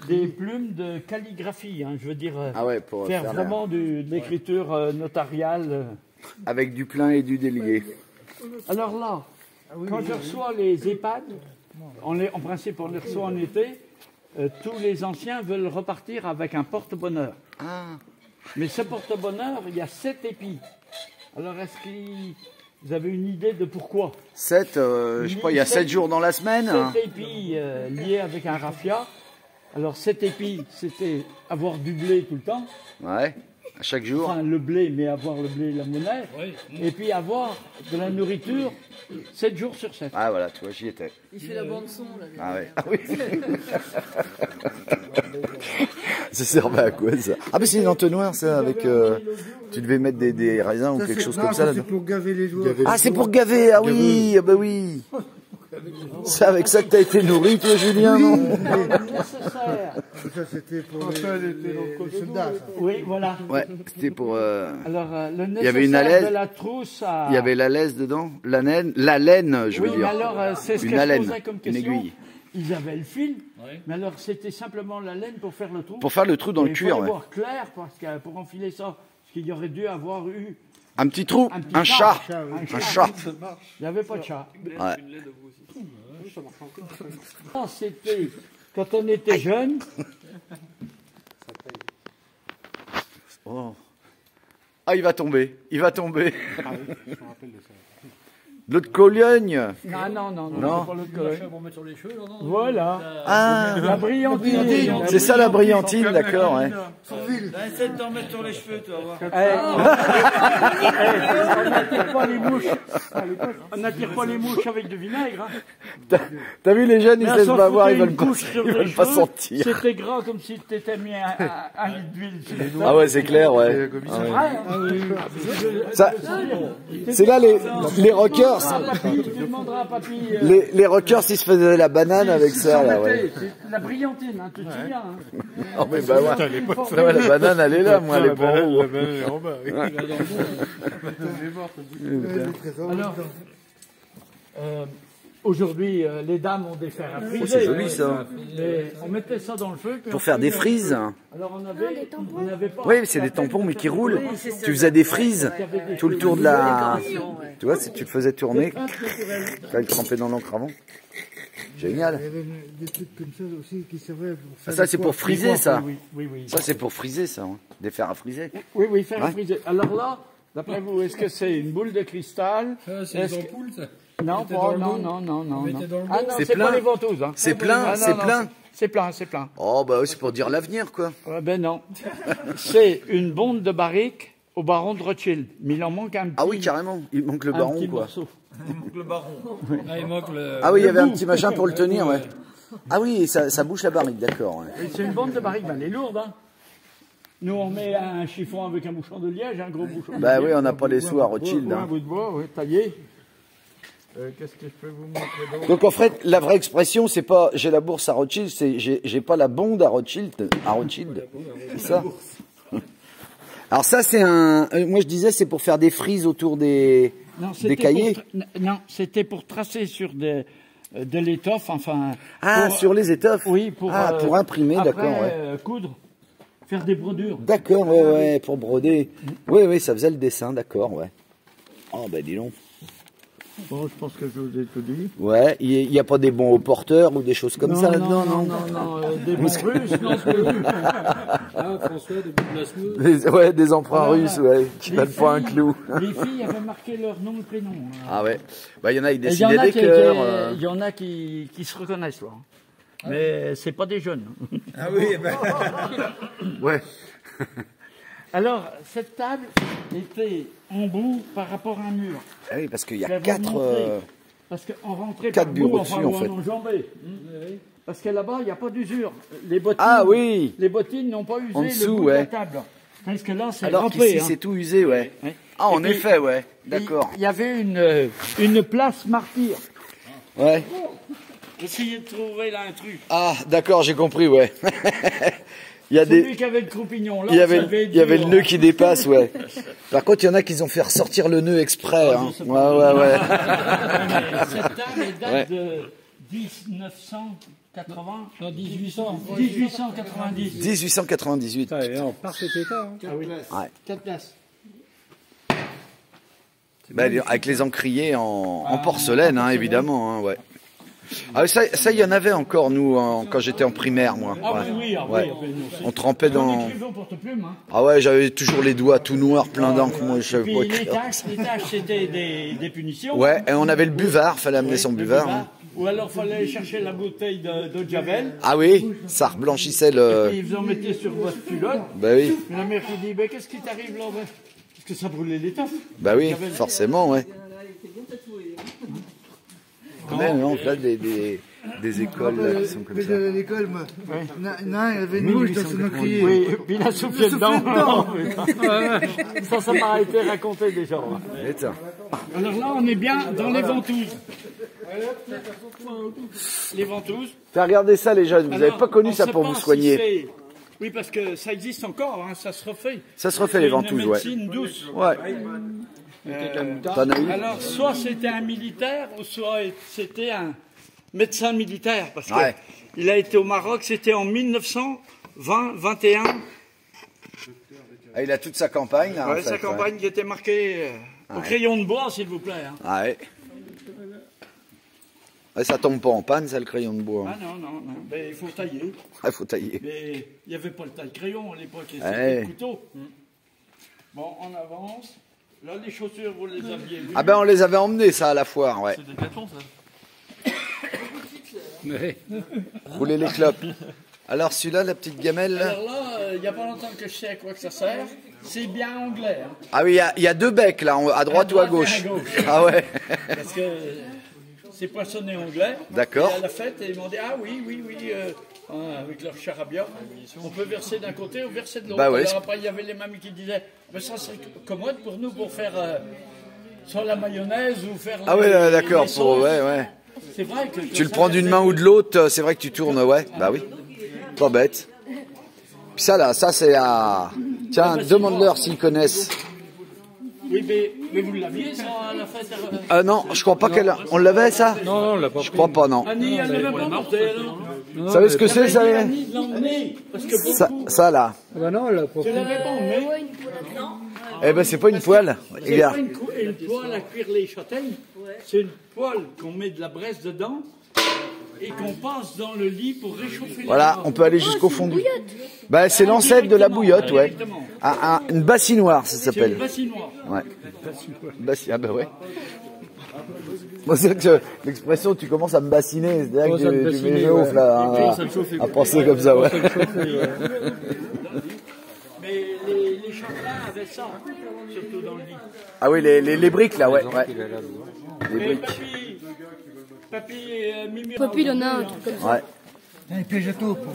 des plumes de calligraphie, hein, je veux dire, Ah ouais, pour faire faire vraiment de l'écriture notariale. avec du plein et du délié. Alors là, quand je reçois les EHPAD, en principe on les reçoit en été, tous les anciens veulent repartir avec un porte-bonheur. Ah. Mais ce porte-bonheur, il y a 7 épis. Alors est-ce que vous avez une idée de pourquoi? 7, je sais pas, il y a 7 jours dans la semaine. 7 épis liés avec un raffia. Alors 7 épis, c'était avoir du blé tout le temps. Ouais, à chaque jour. Enfin, le blé, mais avoir le blé et la monnaie. Et puis avoir de la nourriture 7 jours sur 7. Ah voilà, tu vois, j'y étais. Il fait la bande son là. Ah ouais. Ah oui. Ça servait à quoi ça? Ah mais c'est une entonnoir ça, avec... tu devais mettre des raisins ou quelque chose comme ça là-dedans. C'est pour gaver les joueurs. Ah c'est pour gaver, ah oui, ah bah oui. C'est avec ça que t'as été nourri toi Julien, non? Nécessaire. Ça, c'était pour les soldats. Ça. Oui, voilà. Ouais, c'était pour... Alors, le nécessaire Il y avait une alaise. de la trousse à... Il y avait la laisse dedans, la laine, je veux Oui, mais dire. alors, c'est ce que Une je haleine, posais comme une question. aiguille. Ils avaient le fil, mais alors c'était simplement la laine pour faire le trou. Pour faire le trou dans Et le cuir, il ouais. fallait voir clair parce que pour enfiler ça, parce qu'il y aurait dû avoir eu Un petit trou, un petit un chat. Un Un chat. Il n'y avait pas de chat. Ouais. Ça, c'était quand on était jeune. Oh. Ah, il va tomber, il va tomber. L'autre Cologne. Non, Non. c'est pas le Cologne. Pour mettre sur les cheveux, là, non? Voilà. Ah, La brillantine. c'est ça la brillantine, d'accord, ouais. Essaie de t'en mettre sur les cheveux, tu vas voir. On n'attire pas les mouches. On n'attire pas les mouches avec du vinaigre. Hein. T'as vu les jeunes, ils Mais se laissent s'en pas voir, foutait ils veulent une pas, couche sur ils les veulent pas cheveux, sentir. C'était gras comme si tu t'étais mis un litre d'huile sur les doigts. Ah ouais, c'est clair, ouais. C'est vrai, hein. Ça, c'est là les rockers. Tu demanderas à papy. Les rockers, ils se faisaient la banane avec ça, là, ouais. C'est la brillantine, hein, tu te souviens. Hein. Oh, mais bah ouais. Ah ouais, la banane, elle est là, moi, elle est pas en haut. Alors, aujourd'hui, les dames ont des fers à friser. Oh, c'est joli, ça. Mais on mettait ça dans le feu. puis Pour on faire des friait frises. Alors on n'avait pas. Oui, c'est des tampons, mais qui roulent. Tu faisais des frises tout le tour de la... Tu vois, si tu le faisais tourner, quand il trempait dans l'encre avant. Génial. Il y avait des trucs comme ça aussi qui servaient pour faire. Ça, c'est pour friser, ça. Oui. Ça, c'est pour friser, ça. Hein. Des fers à friser. Oui, faire Ouais. friser. Alors là, d'après vous, est-ce que c'est une boule de cristal? C'est les ampoules, ça. Non, Mettez dans le dos. non. Mettez dans le Ah dos. non, C'est c'est plein. pas les ventouses. Hein. C'est plein, Ah, non, c'est non, plein. C'est plein. Oh, bah oui, c'est pour dire l'avenir, quoi. Ben non. C'est une bombe de barrique au baron de Rothschild. Mais il en manque un petit. Ah oui, carrément. Il manque le un baron, petit quoi. morceau. Il manque le baron. Ah, il manque le... Ah oui, il y avait un petit machin pour le tenir, ouais. Ah oui, et ça bouche la barrique, d'accord. Ouais. Et c'est une bombe de barrique, ben, elle est lourde. Hein. Nous, on met un chiffon avec un bouchon de liège, un gros bouchon. de Bah liège. oui, on n'a pas les sous à Rothschild. Ou un Hein. bout de bois, oui, taillé. Qu'est-ce que je peux vous montrer d'autre? Donc en fait, la vraie expression, c'est pas j'ai la bourse à Rothschild, c'est j'ai pas la bonde à Rothschild. C'est ça. Alors ça, c'est un... Moi, je disais, c'est pour faire des frises autour des cahiers. Non, c'était pour tracer sur de l'étoffe, enfin... Ah, pour- sur les étoffes. Oui, pour imprimer, après, d'accord, ouais. Coudre, faire des brodures. D'accord, ouais, pour broder. Oui, ça faisait le dessin, d'accord, ouais. Oh, bah dis donc. Bon, je pense que je vous ai tout dit. Ouais, il n'y a pas des bons au porteur ou des choses comme ça là-dedans, non, des bons russes, non plus. Ah, François, des bouts de la smooth. Ouais, des emprunts Voilà. russes, ouais, qui Les valent pas un filles- clou. Les filles avaient marqué leur nom et prénom. Hein. Ah ouais. Bah, il y en a, ils Et il y en dessinaient a des qui- cœurs. il y en a qui se reconnaissent, là. Mais c'est pas des jeunes. Ah oui, ben... Ouais. Alors, cette table était en bout par rapport à un mur. Ah oui, parce qu'il y Je vais a vous 4... montrer. Parce qu'on rentrait 4 par bureaux bout, dessus, enfin, en ou fait. enjambé. Parce que là-bas, il n'y a pas d'usure. Les bottines, Ah oui. les bottines n'ont pas usé En le dessous, bout ouais. de la table. Parce que là, c'est Alors rampé. qu'ici, hein. c'est tout usé, ouais. Ouais. Ah, en Et puis, effet, ouais. D'accord. Il y avait une place martyre. Ouais. Essayez de trouver l'intrus. Ah, d'accord, j'ai compris, ouais. Il y a Celui qui avait le croupignon là, il y avait le dur, nœud qui dépasse, ouais. Par contre, il y en a qui ont fait ressortir le nœud exprès. Hein. je sais Ouais, ouais, ouais. Cette table elle date de 1980. Non, 1800. 1890. 1898. Putain, elle est en parfait état. Hein. Ah oui. Ouais. 4 places. Ben, avec les encriers en porcelaine, hein, évidemment. Hein, ouais. Ah, ça, il y en avait encore, nous, quand j'étais en primaire, moi. Ah Ouais. oui, oui, ah oui, Ouais. ah ben, non, c'est- On trempait On dans... écrivait au porte-plume. Hein. Ah ouais, j'avais toujours les doigts tout noirs, plein d'encre. Moi, je savais Puis pas les écrire. tâches c'était des punitions. Ouais, et on avait le buvard, fallait amener Oui, son le buvard. Hein. Ou alors fallait aller chercher la bouteille d'eau de Javel. Ah oui, ça reblanchissait le... Et vous en mettez sur votre culotte. Bah oui, Et la mère qui dit, ben, qu'est-ce qui t'arrive là ben parce que ça brûlait l'étoffe. bah oui, Javel. forcément, ouais. On a non, là des écoles là, qui sont comme ça. À l'école, moi. Non, il y avait une mouche dans son encrier. Oui, puis il a soufflé dedans. Ça m'a été raconté déjà. Attends. Alors là, on est bien dans les ventouses. Les ventouses. T'as regardé ça, les jeunes, vous n'avez Alors, pas connu on ça sait pour pas vous si soigner. c'est- Oui, parce que ça existe encore, hein, ça se refait. Ça se refait, les ventouses, une ouais. médecine douce. Ouais. T'en as eu? Alors, soit c'était un militaire, ou soit c'était un médecin militaire, parce Ouais. qu'il a été au Maroc, c'était en 1920-21. Ah, il a toute sa campagne, là, en Ouais, fait, sa ouais. campagne qui était marquée au crayon de bois, s'il vous plaît. Hein. Ah ouais. Ouais, ça tombe pas en panne, ça, le crayon de bois. Ah non, non, non. Ben, il faut tailler. Ah, faut tailler. Mais il n'y avait pas le taille-crayon à l'époque, c'était Ouais. le couteau. Bon, on avance. Là, les chaussures, vous les aviez vues. Ah ben, on les avait emmenés, ça, à la foire, ouais. C'est des cartons, ça. Ouais. Rouler les clopes. Alors, celui-là, la petite gamelle, là. Alors là, il n'y a pas longtemps que je sais à quoi que ça sert. C'est bien anglais. Hein. Ah oui, il y a deux becs, là, à droite ou à gauche. Ah ouais. Parce que c'est poissonné anglais. D'accord. Et à la fête, ils m'ont dit, ah oui, avec leur charabia, on peut verser d'un côté ou verser de l'autre. Bah ouais. Alors après, il y avait les mamies qui disaient, mais ça serait commode pour nous pour faire soit la mayonnaise ou faire Ah ouais, d'accord, les pour... sauces. Ouais, ouais. C'est vrai que... Tu le prends d'une main ou de l'autre, c'est vrai que tu tournes, ouais. Bah oui. Pas bête. Puis ça, là, ça, c'est à... Tiens, demande-leur s'ils connaissent. Oui, mais vous l'aviez, ça, à la fête Ah non, je crois pas qu'elle... On l'avait, ça? Non, non, on l'a pas Je crois pas, non. Annie, elle n'avait pas porté, alors. Vous savez ce que c'est, ça? Annie de l'emmener, parce que beaucoup... Ça, là. Ah bah non, elle l'a pas Tu l'avais pas emmené. Eh ben, c'est pas une poêle. C'est Regarde. pas une poêle à cuire les châtaignes, c'est une poêle qu'on met de la braise dedans et qu'on passe dans le lit pour réchauffer les Voilà, bras. on peut aller jusqu'au fond du... Bah, c'est l'ancêtre de la bouillotte, ouais. Une bassinoire, ça C'est une s'appelle. bassinoire. Ouais. Ah bah ouais. Moi, c'est que l'expression tu commences à me bassiner, c'est-à-dire Commence à me que tu mets bassiner, les ouf, ouais. là, Commence à me chauffer, à quoi. penser comme ça, ouais. Mais les châtelains avaient ça, surtout dans le lit. Ah oui, les briques, là, ouais. ouais. Les Mais briques. Papy Mimi... Papy, il en a un truc comme ça. Ouais. Un piège à taupe.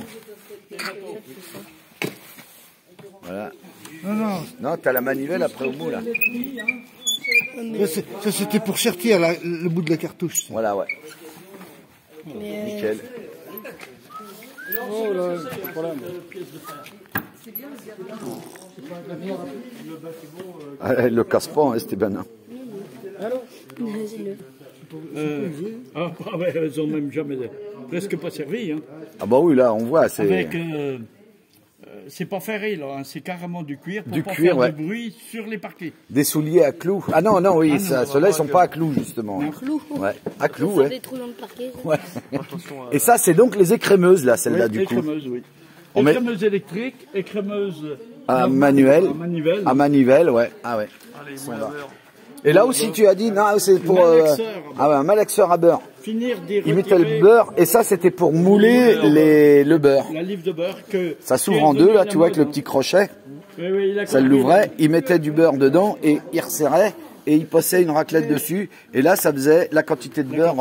Voilà. Non, non. Non, t'as la manivelle après au bout, là. Ça, c'était pour sertir le bout de la cartouche. Ça. Voilà, ouais. Nickel. Oh là, c'est pas problème. Ah, elle le casse pas, hein, Esteban. Hein. Ah ouais, elles ont même jamais... presque pas servi, hein. Ah bah oui, là, on voit, c'est... Avec... c'est pas ferré, là, hein, c'est carrément du cuir pour Du pas cuir, faire ouais. de bruit sur les parquets. Des souliers à clous. Ah non, non, oui, ça, ceux-là, ils sont pas à clous, justement. Clou. Ouais, à clous, Faire ouais. des trous dans le parquet. Ouais. Et ça, c'est donc les écrémeuses, là, celle-là, du coup. Écrémeuse, oui. On met- Écrémeuse électrique, écrémeuse... À manuel. À manivelle. À manivelle, ouais. Ah ouais. Ils sont là. Et là aussi, tu as dit, non, c'est pour... Malaxeur. Ah ouais, un malaxeur à beurre. Finir d'y Ils mettaient le retirer beurre, et ça, c'était pour mouler le beurre. la livre de beurre que... Ça s'ouvre en deux, là, tu vois, avec le petit crochet. Oui, oui, il a Ça compris. l'ouvrait, ils mettaient du beurre dedans, et ils resserraient, et ils passaient une raclette dessus. Et là, ça faisait la quantité de beurre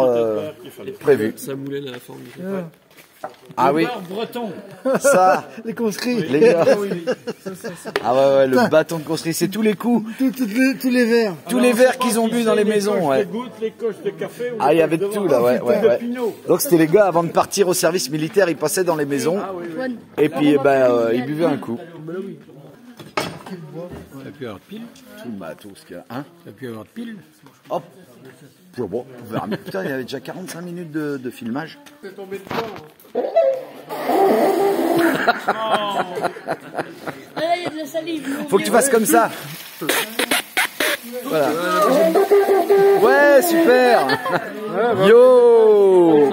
qu'il fallait. prévue. Ça moulait dans la forme du Ah oui, beurre breton. ça, Les conscrits. les gars. Ah ouais, le bâton de conscrit, c'est tous les coups, Tous les verres. tous les verres qu'ils ont bu dans les maisons, ouais. Les gouttes, les coches de café. Ah, il y avait de tout là, ouais. Donc c'était les gars, avant de partir au service militaire, ils passaient dans les maisons, et puis ils buvaient un coup. Ça a pu avoir de pile. Tout le matos qu'il y a, hein. Ça a pu avoir de pile. Hop. Bon, on verra. Mais putain, il y avait déjà 45 minutes de filmage. C'est tombé de temps. Ah, là, il y a de la salive. Faut que tu fasses comme ça. Voilà. Ouais, super. Yo.